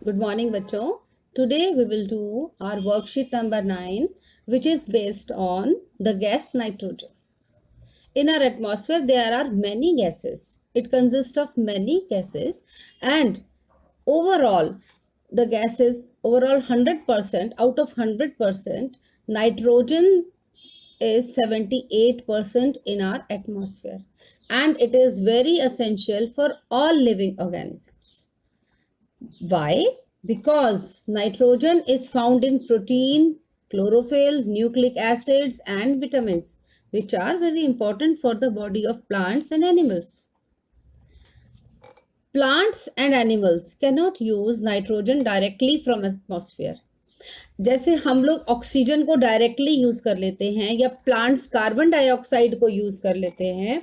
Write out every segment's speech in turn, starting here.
Good morning, बच्चों. Today we will do our worksheet number 9, which is based on the gas nitrogen. In our atmosphere, there are many gases. It consists of many gases, and overall, the gases overall 100% out of 100%, nitrogen is 78% in our atmosphere, and it is very essential for all living organisms. Why? Because nitrogen is found in protein, chlorophyll, nucleic acids, and vitamins, which are very important for the body of plants and animals. Plants and animals cannot use nitrogen directly from atmosphere. जैसे हम लोग oxygen को directly use कर लेते हैं या plants carbon dioxide को use कर लेते हैं,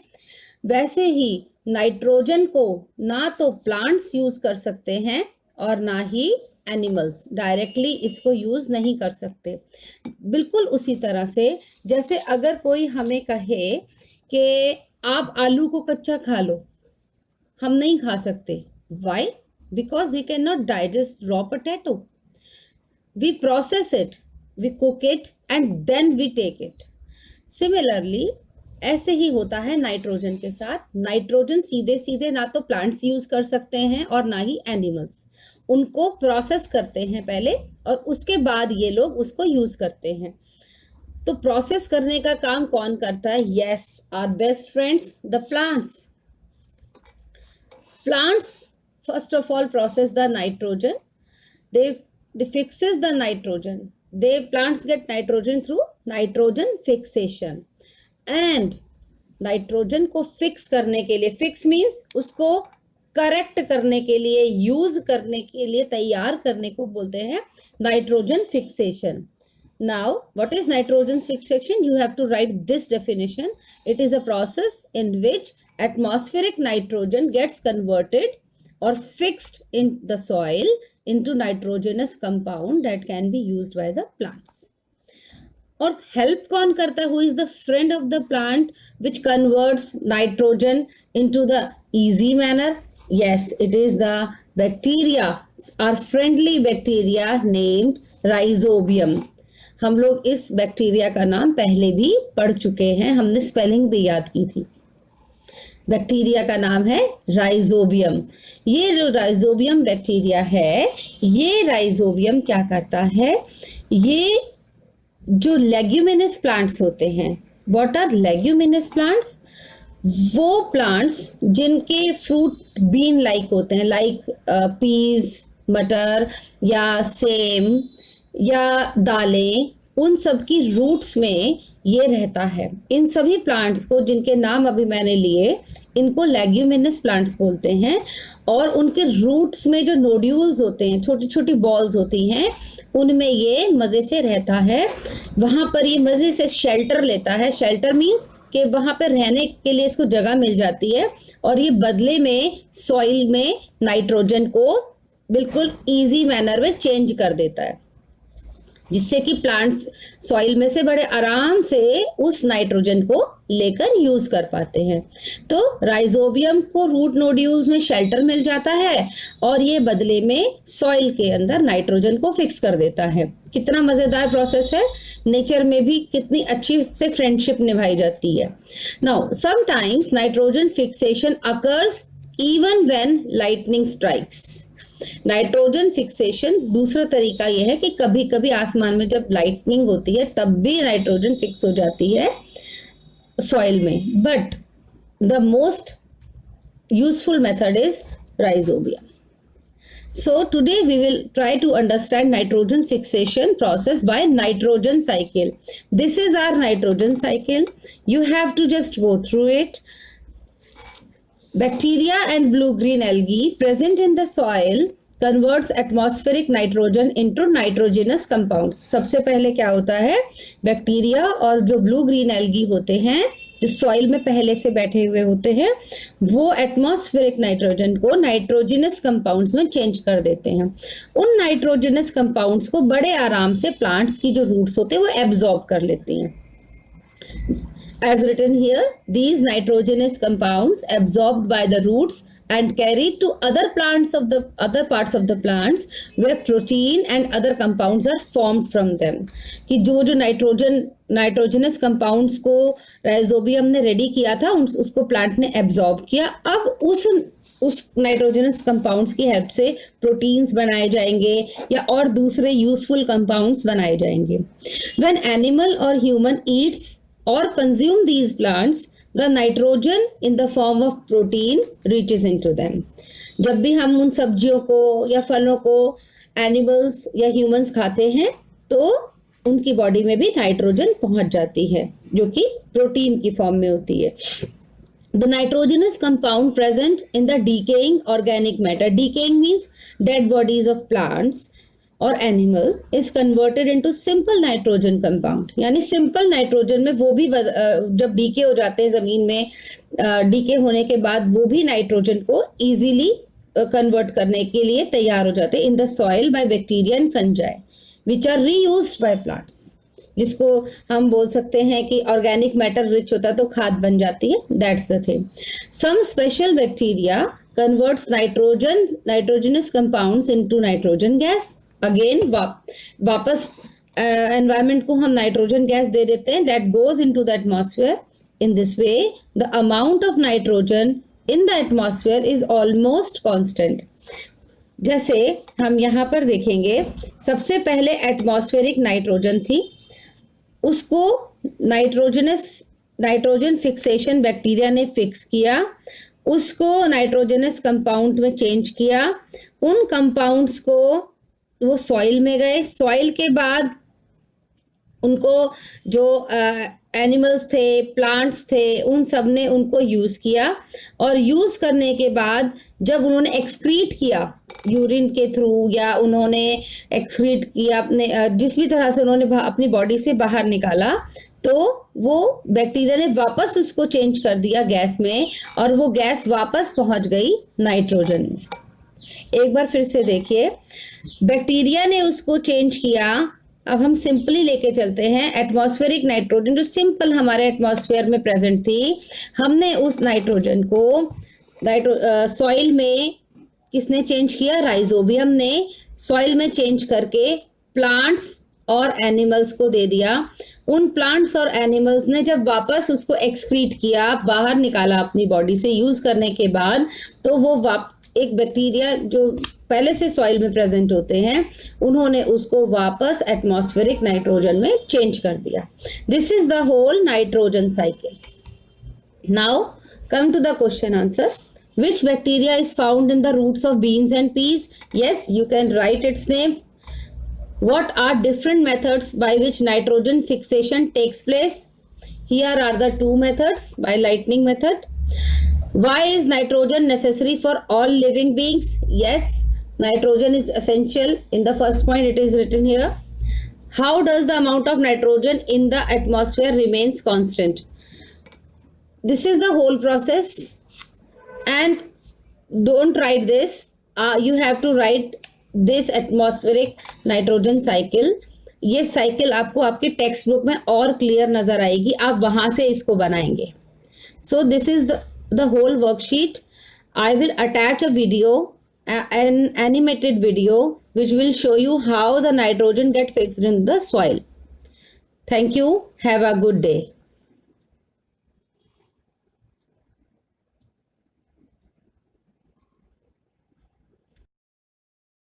वैसे ही नाइट्रोजन को ना तो प्लांट्स यूज कर सकते हैं और ना ही एनिमल्स डायरेक्टली इसको यूज नहीं कर सकते. बिल्कुल उसी तरह से जैसे अगर कोई हमें कहे कि आप आलू को कच्चा खा लो, हम नहीं खा सकते. Why? Because we can not digest raw potato. We process it, we cook it, and then we take it. Similarly, ऐसे ही होता है नाइट्रोजन के साथ. नाइट्रोजन सीधे सीधे ना तो प्लांट्स यूज कर सकते हैं और ना ही एनिमल्स. उनको प्रोसेस करते हैं पहले और उसके बाद ये लोग उसको यूज करते हैं. तो प्रोसेस करने का काम कौन करता है? Yes, our best friends the plants. Plants first of all process the nitrogen. They fixes the nitrogen. Plants get nitrogen through nitrogen fixation. And nitrogen को fix करने के लिए, fix means उसको correct करने के लिए, use करने के लिए, तैयार करने को बोलते हैं nitrogen fixation. Now, what is nitrogen fixation? You have to write this definition. It is a process in which atmospheric nitrogen gets converted or fixed in the soil into nitrogenous compound that can be used by the plants. और help कौन करता है? Who is the friend of the plant which converts nitrogen into the easy manner? Yes, it is the bacteria, our friendly bacteria named rhizobium. हम लोग इस bacteria का नाम पहले भी पढ़ चुके हैं, हमने स्पेलिंग भी याद की थी. बैक्टीरिया का नाम है राइजोबियम. ये जो राइजोबियम बैक्टीरिया है, ये राइजोबियम क्या करता है? ये जो लेग्यूमिनस प्लांट्स होते हैं, व्हाट आर लेग्यूमिनस प्लांट्स? वो प्लांट्स जिनके फ्रूट बीन लाइक होते हैं, लाइक पीज, मटर या सेम या दालें, उन सब की रूट्स में ये रहता है. इन सभी प्लांट्स को जिनके नाम अभी मैंने लिए, इनको लेग्यूमिनस प्लांट्स बोलते हैं. और उनके रूट्स में जो नोड्यूल्स होते हैं, छोटी छोटी बॉल्स होती हैं, उनमें ये मज़े से रहता है. वहाँ पर ये मज़े से शेल्टर लेता है. शेल्टर मीन्स कि वहाँ पर रहने के लिए इसको जगह मिल जाती है और ये बदले में सॉइल में नाइट्रोजन को बिल्कुल ईजी मैनर में चेंज कर देता है, जिससे कि प्लांट्स सॉइल में से बड़े आराम से उस नाइट्रोजन को लेकर यूज कर पाते हैं. तो राइजोबियम को रूट नोड्यूल्स में शेल्टर मिल जाता है और ये बदले में सॉइल के अंदर नाइट्रोजन को फिक्स कर देता है. कितना मजेदार प्रोसेस है. नेचर में भी कितनी अच्छी से फ्रेंडशिप निभाई जाती है. Now sometimes nitrogen fixation occurs even when lightning strikes. Nitrogen fixation दूसरा तरीका यह है कि कभी कभी आसमान में जब लाइटनिंग होती है तब भी नाइट्रोजन फिक्स हो जाती है सॉइल में. But the most useful method is rhizobium. So today we will try to understand nitrogen fixation process by nitrogen cycle. This is our nitrogen cycle. You have to just go through it. Bacteria and blue-green algae present in the soil converts atmospheric nitrogen into nitrogenous compounds. सबसे पहले क्या होता है? Bacteria और जो blue-green algae होते हैं, जो सॉइल में पहले से बैठे हुए होते हैं, वो एटमॉस्फेरिक नाइट्रोजन को नाइट्रोजिनस कंपाउंड्स में चेंज कर देते हैं. उन नाइट्रोजिनस कंपाउंड्स को बड़े आराम से प्लांट्स की जो रूट्स होते हैं वो एब्जॉर्ब कर लेती हैं. As written here, these nitrogenous compounds absorbed by the roots and carried to other plants of the other parts of the plants where protein and other compounds are formed from them. कि जो nitrogenous compounds को rhizobium ने ready किया था उसको plant ने absorb किया. अब उस नाइट्रोजनस कंपाउंड्स की हेल्प से प्रोटीन्स बनाए जाएंगे या और दूसरे यूजफुल कंपाउंड्स बनाए जाएंगे. व्हेन एनिमल और ह्यूमन ईट्स और consume these plants, the nitrogen in the form of protein reaches into them. जब भी हम उन सब्जियों को या फलों को एनिमल्स या ह्यूमंस खाते हैं तो उनकी बॉडी में भी नाइट्रोजन पहुंच जाती है जो कि प्रोटीन की फॉर्म में होती है. The nitrogenous compound present in the decaying organic matter, decaying means dead bodies of plants or animal, is converted into simple nitrogen compound. यानी simple nitrogen में वो भी जब डीके हो जाते हैं जमीन में, डीके होने के बाद वो भी नाइट्रोजन को easily कन्वर्ट करने के लिए तैयार हो जाते हैं in the soil by bacteria and fungi which are reused by plants. जिसको हम बोल सकते हैं कि ऑर्गेनिक मैटर रिच होता है तो खाद बन जाती है. That's the thing. Some special bacteria converts nitrogenous compounds into nitrogen gas. Again वापस एनवायरनमेंट को हम नाइट्रोजन गैस दे देते हैं. That goes into the atmosphere. In this way the amount of nitrogen in the atmosphere is almost constant. जैसे हम यहाँ पर देखेंगे, सबसे पहले एटमॉस्फेरिक नाइट्रोजन थी, उसको नाइट्रोजन फिक्सेशन बैक्टीरिया ने फिक्स किया, उसको नाइट्रोजनस कंपाउंड में चेंज किया. उन कंपाउंड्स को वो सॉइल में गए. सॉइल के बाद उनको जो एनिमल्स थे, प्लांट्स थे, उन सब ने उनको यूज किया. और यूज करने के बाद जब उन्होंने एक्सक्रीट किया यूरिन के थ्रू या उन्होंने एक्सक्रीट किया अपने जिस भी तरह से उन्होंने अपनी बॉडी से बाहर निकाला, तो वो बैक्टीरिया ने वापस उसको चेंज कर दिया गैस में और वो गैस वापस पहुंच गई नाइट्रोजन में. एक बार फिर से देखिए, बैक्टीरिया ने उसको चेंज किया. अब हम सिंपली लेके चलते हैं. एटमॉस्फेरिक नाइट्रोजन जो सिंपल हमारे एटमॉस्फेयर में प्रेजेंट थी, हमने उस नाइट्रोजन को सॉइल में किसने चेंज किया? राइजोबियम ने सॉइल में चेंज करके प्लांट्स और एनिमल्स को दे दिया. उन प्लांट्स और एनिमल्स ने जब वापस उसको एक्सक्रीट किया, बाहर निकाला अपनी बॉडी से यूज करने के बाद, तो वो एक बैक्टीरिया जो पहले से सॉइल में प्रेजेंट होते हैं, उन्होंने उसको वापस एटमॉस्फेरिक नाइट्रोजन में चेंज कर दिया. This is the whole nitrogen cycle. Now come to the question answer. Which bacteria is found in the roots of beans and peas? Yes, you can write its name. What are different methods by which nitrogen fixation takes place? Here are the two methods. By lightning method. Why is nitrogen necessary for all living beings? Yes, nitrogen is essential. In the first point it is written here. How does the amount of nitrogen in the atmosphere remains constant? This is the whole process. And don't write this. You have to write this atmospheric nitrogen cycle. ये cycle आपको आपके text book में और clear नजर आएगी, आप वहां से इसको बनाएंगे. So this is the whole worksheet. I will attach a video, an animated video, which will show you how the nitrogen get fixed in the soil. Thank you. Have a good day.